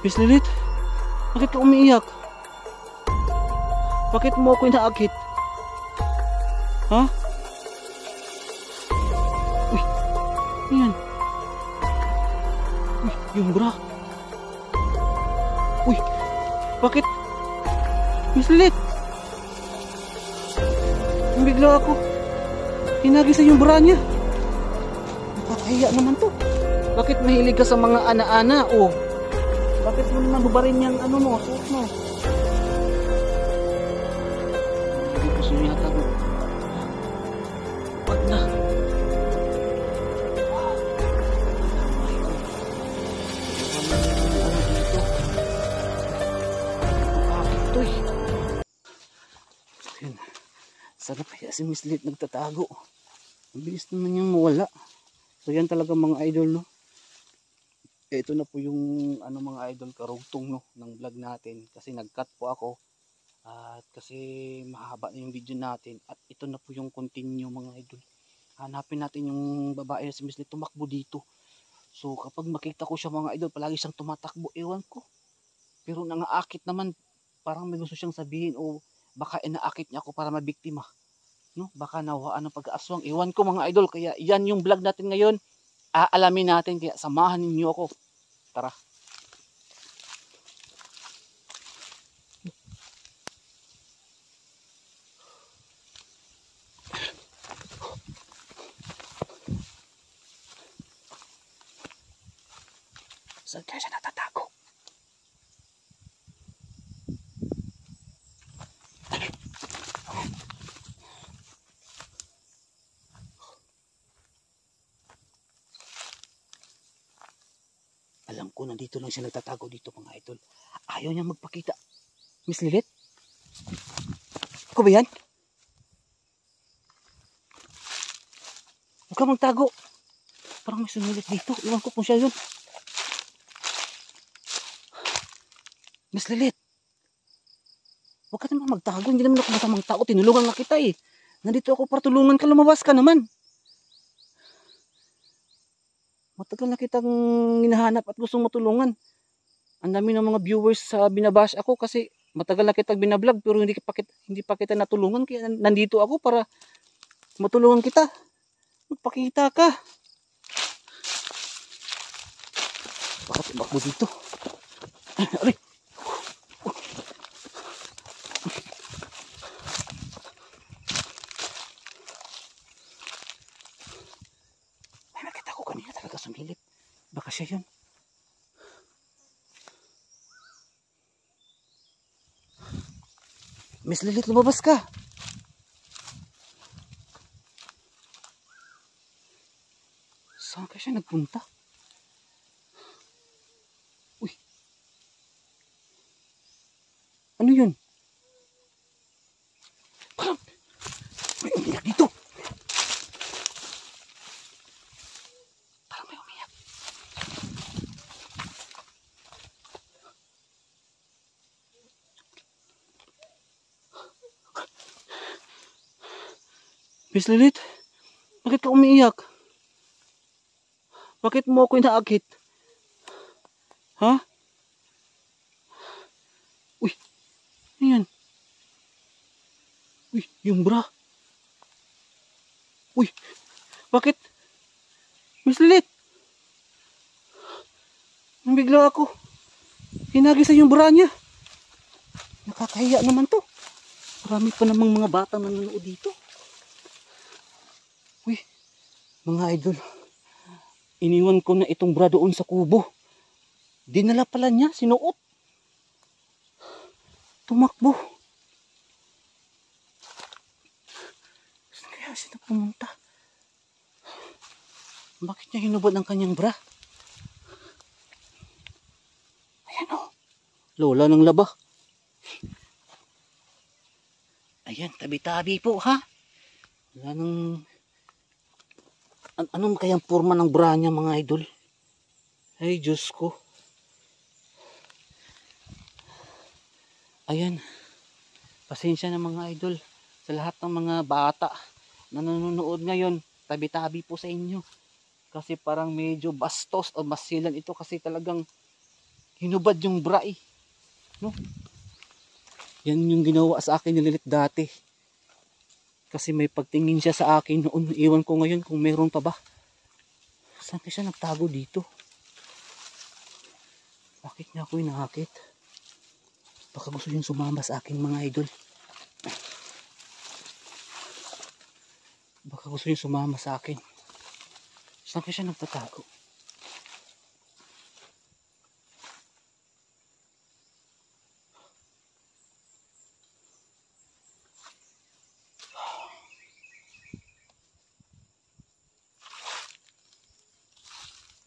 Miss Lilith, bakit ka umiiyak? Bakit mo ako inaakit? Ha? Uy, ano yan? Uy, yung bra. Uy, bakit? Miss Lilith, bigla ako. Hinagisan yung bra niya. Nakakahiya naman to. Bakit mahilig ka sa mga ana-ana? Oh, bakit mo naman hubarin yung ano mo, suot mo? Hindi ko sumiyata mo. Wag na. Wow. My God. Ito eh. Ayun. Sana kaya si Miss Lilith nagtatago. Ang bilis naman niyang mawala. So yan talaga mga idol, no? Ito na po yung ano mga idol, karugtong no ng vlog natin kasi nag-cut po ako at kasi mahaba na yung video natin at ito na po yung continue mga idol. Hanapin natin yung babae na si Miss Lilith tumakbo dito. So kapag makita ko siya mga idol, palagi siyang tumatakbo, ewan ko. Pero nangaakit naman, parang may gusto siyang sabihin o baka inaakit niya ako para mabiktima. No? Baka nawaan ng pag-aaswang, ewan ko mga idol. Kaya yan yung vlog natin ngayon. Aalamin natin, kaya samahan ninyo ako. Tara. Saan kaya siya natatago? Alam ko nandito lang siya nagtatago dito mga idol. Ayaw niya magpakita. Miss Lilith? Ako ba yan? Huwag ka magtago. Parang may sumulit dito. Iwan ko kung siya yun. Miss Lilith, huwag ka naman magtago. Hindi naman ako masamang tao. Tinulungan nga kita eh. Nandito ako para tulungan ka. Lumabas ka naman. Matagal na kitang hinahanap at gustong matulungan. Ang dami ng mga viewers sa binabash ako kasi matagal na kitang binablog pero hindi pa kita natulungan. Kaya nandito ako para matulungan kita. Magpakita ka. Bakit ibak mo dito? Aray! Sumilip. Baka siya yun. Miss Lilith, lumabas ka. Saan ka siya nagpunta? Uy. Ano yun? Parang may umiyak dito. Miss Lilith, bakit ka umiiyak? Bakit mo ako inaakit? Ha? Uy, ano yan? Uy, yung bra. Uy, bakit? Miss Lilith, bigla ako. Hinagisan yung bra niya. Nakakahiya naman to. Marami pa namang mga batang nanonood dito. Uy, mga idol, iniwan ko na itong bra doon sa kubo. Dinala pala niya, sinuot. Tumakbo. Saan kaya siya pumunta? Bakit niya hinubad ang kanyang bra? Ayan o, lola ng laba. Ayan, tabi-tabi po ha. Wala nang... Anong kayang forma ng bra niya mga idol? Ay Diyos ko. Ayan. Pasensya na mga idol. Sa lahat ng mga bata na nanonood ngayon, tabi-tabi po sa inyo. Kasi parang medyo bastos o masilan ito kasi talagang Hinubad yung bra eh. No? Yan yung ginawa sa akin ni Lilit dati. Kasi may pagtingin siya sa akin noon. Iwan ko ngayon kung meron pa ba. Saan ka siya nagtago dito? Bakit niya ako inahakit? Baka gusto niyang sumama sa akin mga idol. Baka gusto niyang sumama sa akin. Saan ka siya nagtatago?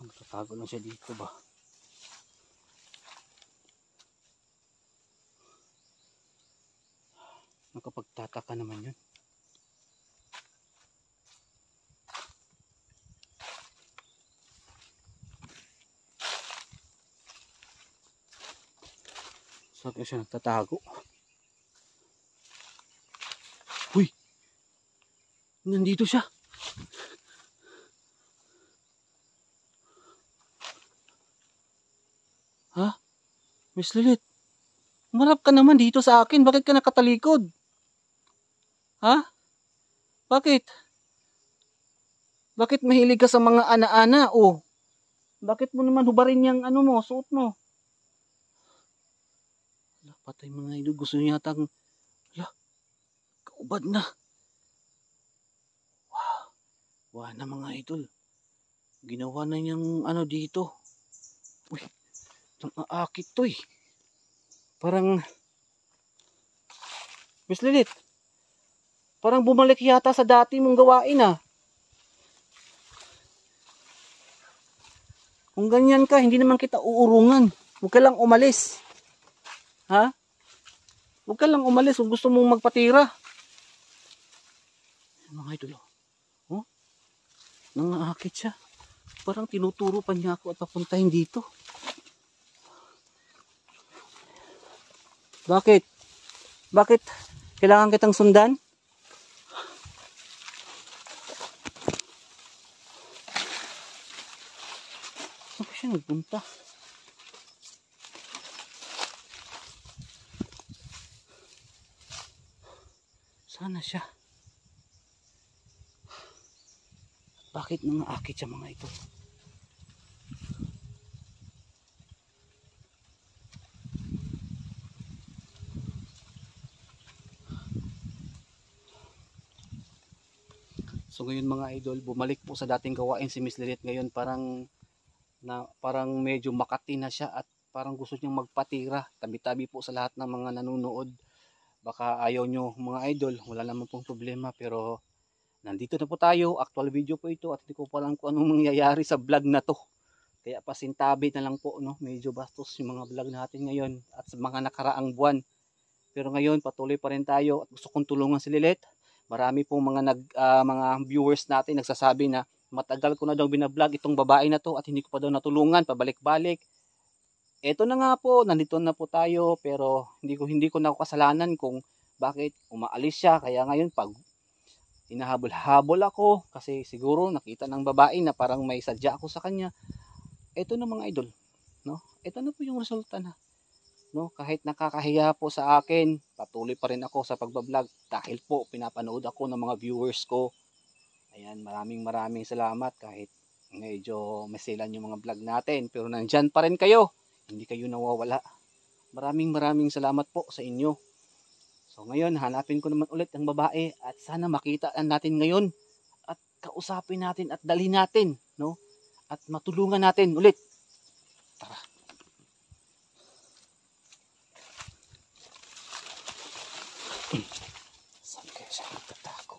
Nagtatago lang siya dito ba? Nakapagtataka naman yun. Saan ka siya nagtatago? Uy! Nandito siya! Ha? Miss Lilit, umarap ka naman dito sa akin. Bakit ka nakatalikod? Ha? Bakit? Bakit mahilig ka sa mga ana-ana? Oh, bakit mo naman hubarin yung ano mo, suot mo? Ala, patay mga idol. Gusto niya yatang, ala, kaubad na. Wow. Wala na mga idol. Ginawa na niyang ano dito. Uy, itong aakit to eh. Parang, Miss Lilit, parang bumalik yata sa dati mong gawain ah. Kung ganyan ka, hindi naman kita uurungan. Huwag ka lang umalis. Ha? Huwag ka lang umalis kung gusto mong magpatira. Mga idol, oh, nangaakit siya. Parang tinuturo pa niya ako at papuntahin dito. Bakit? Bakit? Kailangan kitang sundan? Saan ba siya nagpunta? Sana siya. Bakit nangaakit siya mga ito? So ngayon mga idol, bumalik po sa dating gawain si Miss Lilit. Ngayon parang medyo makati na siya at parang gusto niyang magpatira. Tabi-tabi po sa lahat ng mga nanonood. Baka ayaw nyo mga idol, wala naman pong problema, pero nandito na po tayo. Actual video po ito at hindi ko pa alam kung anong mangyayari sa vlog na to. Kaya pasintabi na lang po, no? Medyo bastos yung mga vlog natin ngayon at sa mga nakaraang buwan. Pero ngayon patuloy pa rin tayo at gusto kong tulungan si Lilit. Marami pong mga viewers natin nagsasabi na matagal ko na daw binablog itong babae na to at hindi ko pa daw natulungan, pabalik-balik. Eto na nga po, nandito na po tayo, pero hindi ko na kasalanan kung bakit umaalis siya. Kaya ngayon pag hinahabol-habol ako kasi siguro nakita ng babae na parang may sadya ako sa kanya. Eto na mga idol, no? Eto na po yung resulta na. No, kahit nakakahiya po sa akin, patuloy pa rin ako sa pagbablog dahil po pinapanood ako ng mga viewers ko. Ayan, maraming salamat kahit medyo masilan yung mga vlog natin, pero nandyan pa rin kayo. Hindi kayo nawawala. Maraming salamat po sa inyo. So ngayon, hanapin ko naman ulit ang babae at sana makita natin ngayon at kausapin natin at dalhin natin, no? At matulungan natin ulit. Tara. Saan kaya siya nagtatago?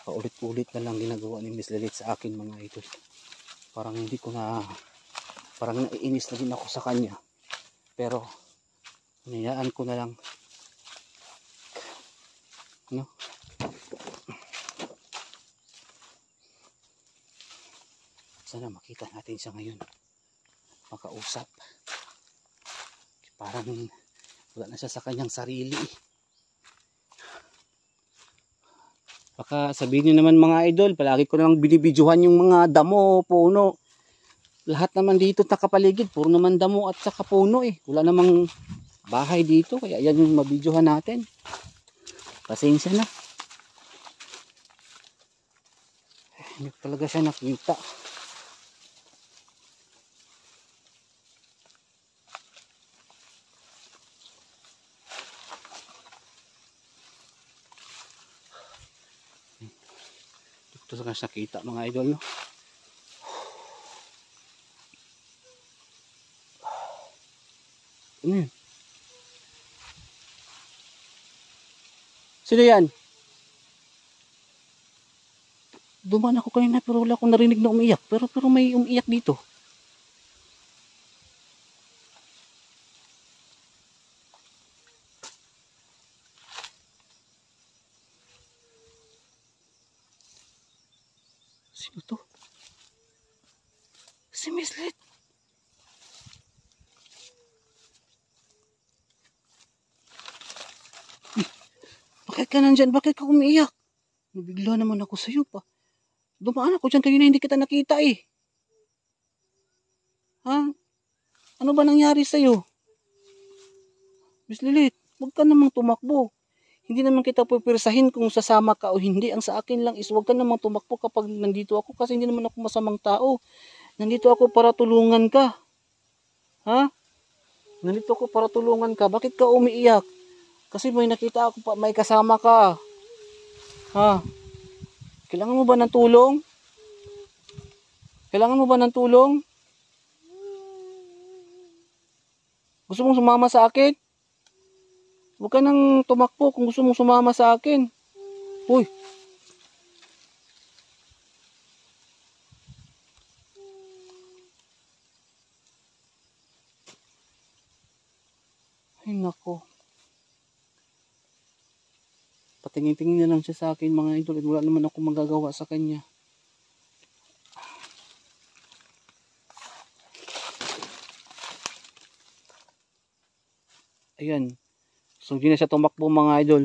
Paulit-ulit na lang ginagawa ni Miss Lilit sa akin mga idol. Parang hindi ko na, parang naiinis na din ako sa kanya. Pero hinayaan ko na lang, no? Sana makita natin siya ngayon, makausap. Parang wala na siya sa kanyang sarili. Baka sabihin nyo naman mga idol, palagi ko nalang binibidyohan yung mga damo, puno. Lahat naman dito nakapaligid, puro naman damo at saka puno eh. Wala namang bahay dito, kaya yan yung mabidyohan natin. Pasensya na. Hindi talaga siya nakita. Ito sa kanya nakita mga idol, no? Ano yun? Sino yan? Dumaan ako kanina pero wala akong narinig na umiyak. Pero may umiyak dito. Sino to? Si Miss Lit. Bakit ka nandyan? Bakit ka umiiyak? Nabigla naman ako sa'yo pa. Dumaan ako dyan kanina, hindi kita nakita eh. Ha? Ano ba nangyari sa'yo? Miss Lilit, huwag ka namang tumakbo. Hindi naman kita pupirsahin kung sasama ka o hindi. Ang sa akin lang is huwag ka namang tumakbo kapag nandito ako kasi hindi naman ako masamang tao. Nandito ako para tulungan ka. Ha? Nandito ako para tulungan ka. Bakit ka umiiyak? Kasi may nakita ako pa, may kasama ka. Ha? Kailangan mo ba ng tulong? Kailangan mo ba ng tulong? Gusto mong sumama sa akin? Huwag ka nang tumakbo kung gusto mong sumama sa akin. Uy. Ay nako. Patingin-tingin na lang siya sa akin mga idol. Wala naman ako magagawa sa kanya. Ayan. So hindi na siya tumakbo mga idol.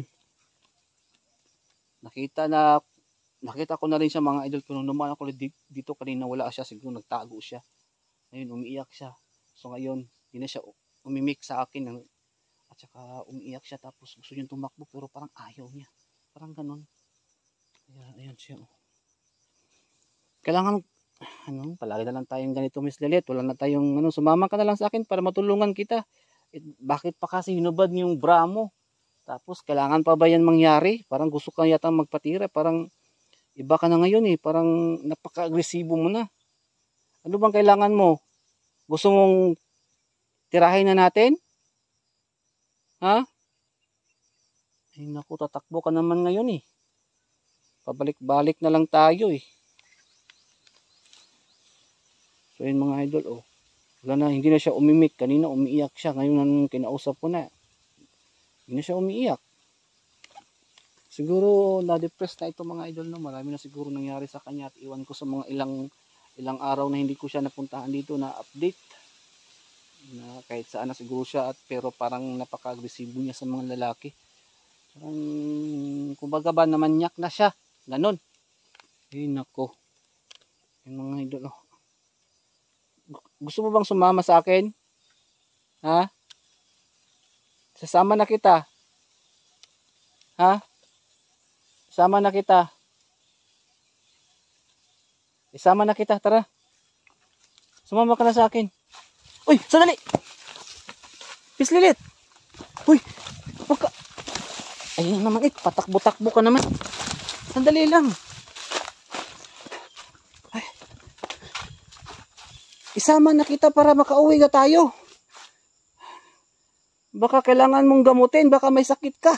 Nakita ko na rin siya mga idol. Pero naman ako dito kanina wala siya. Siguro nagtago siya. Ayun, umiiyak siya. So ngayon, hindi na siya umimik sa akin. At saka umiiyak siya. Tapos gusto niya tumakbo pero parang ayaw niya. Parang ganun. Ayan siya. Kailangan, palagi na lang tayong ganito Miss Lilit. Wala na tayong, sumama ka na lang sa akin para matulungan kita. Bakit pa kasi hinubad yung bra mo? Tapos kailangan pa ba yan mangyari? Parang gusto ka yata magpatira. Parang iba ka na ngayon eh. Parang napaka-agresibo mo na. Ano bang kailangan mo? Gusto mong tirahin na natin? Ha? Ay naku, tatakbo ka naman ngayon eh. Pabalik-balik na lang tayo eh. So yun mga idol, wala na, hindi na siya umimik. Kanina umiiyak siya. Ngayon nang kinausap ko na, hindi na siya umiiyak. Siguro na-depress na ito mga idol, no? Marami na siguro nangyari sa kanya at iwan ko sa mga ilang araw na hindi ko siya napuntahan dito na update. Na kahit saan na siguro siya pero parang napaka-agresibo niya sa mga lalaki. Parang kumbaga ba namanyak na siya. Ganon. Ay nako. Yung mga idol, Gusto mo bang sumama sa akin? Ha? Sasama na kita. Ha? Sasama na kita. Isama na kita, tara. Sumama ka na sa akin. Uy, sandali! Miss Lilit! Uy, wag ka. Ayun naman patakbo-takbo ka naman. Sandali lang. Ay. Isama na kita para makauwi ka tayo. Baka kailangan mong gamutin, baka may sakit ka.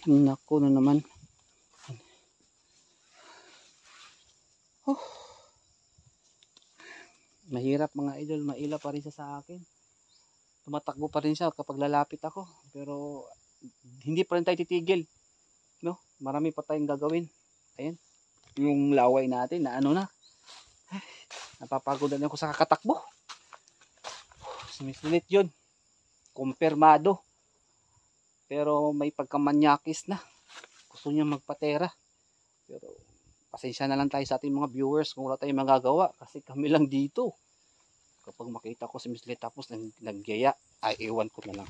Ay, naku na naman. Mahirap mga idol, maila pa rin siya sa akin. Tumatakbo pa rin siya kapag lalapit ako. Pero hindi pa rin tayo titigil. No? Marami pa tayong gagawin. Ayan. Yung laway natin na na. Napapagod na ako sa kakatakbo. Sumisit yun. Kumpirmado. Pero may pagkamanyakis na. gusto niya magpatera. Pero pasensya na lang tayo sa ating mga viewers kung wala tayong magagawa kasi kami lang dito. Kapag makita ko si Miss Lee tapos nagyaya, ay iwan ko na lang.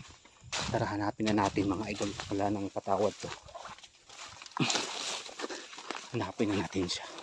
Tara, hanapin na natin mga idol. Wala nang patawad to. Hanapin na natin siya.